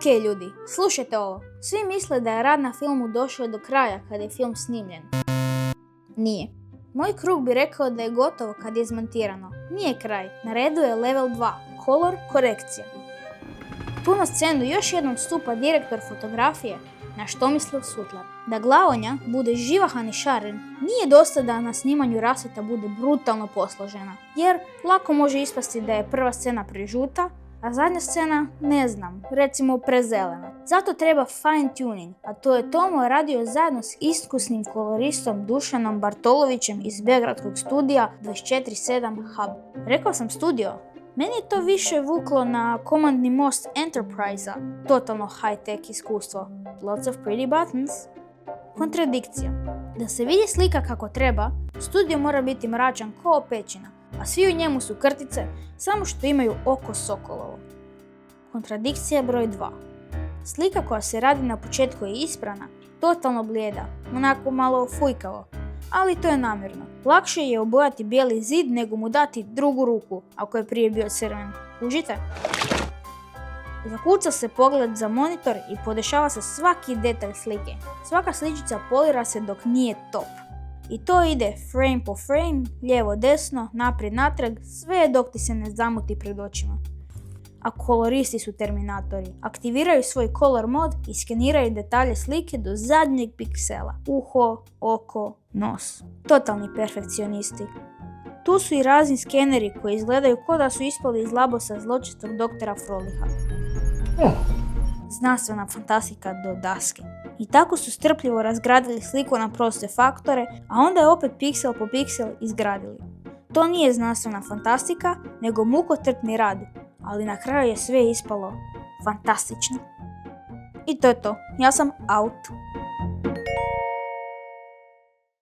Ok ljudi, slušajte ovo. Svi misle da je rad na filmu došao do kraja kad je film snimljen. Nije. Moj krug bi rekao da je gotovo kad je izmontirano. Nije kraj. Na redu je level 2. Color korekcija. Tu na scenu još jednom stupa direktor fotografije, naš Tomislav Sutlar. Da glavonja bude živahan i šaren, nije dosta da na snimanju rasvjeta bude brutalno posložena, jer lako može ispasti da je prva scena prežuta, a zadnja scena, ne znam, recimo prezelena. Zato treba fine tuning, a to je Tomo radio zajedno s iskusnim koloristom Dušanom Bartolovićem iz beogradskog studija 24/7 Hub. Rekao sam studio, meni je to više vuklo na komandni most Enterprise-a, totalno high-tech iskustvo. Lots of pretty buttons. Kontradikcija. Da se vidi slika kako treba, studio mora biti mračan kao pećina, a svi u njemu su krtice, samo što imaju oko sokolovo. Kontradikcija broj 2. Slika koja se radi na početku je isprana, totalno blijeda, onako malo fujkavo, ali to je namjerno. Lakše je obojati bijeli zid nego mu dati drugu ruku, ako je prije bio crven. Kužite? Zakuca se pogled za monitor i podešava se svaki detalj slike. Svaka sličica polira se dok nije top. I to ide frame po frame, lijevo desno, naprijed natrag, sve dok ti se ne zamuti pred očima. A koloristi su terminatori. Aktiviraju svoj color mod i skeniraju detalje slike do zadnjeg piksela. Uho, oko, nos. Totalni perfekcionisti. Tu su i razni skeneri koji izgledaju kao da su ispali iz labosa zločestog doktora Froliha. Znanstvena fantastika do daske. I tako su strpljivo razgradili sliku na proste faktore, a onda je opet piksel po piksel izgradili. To nije znanstvena fantastika, nego mukotrpni rad, ali na kraju je sve ispalo fantastično. I to je to. Ja sam out.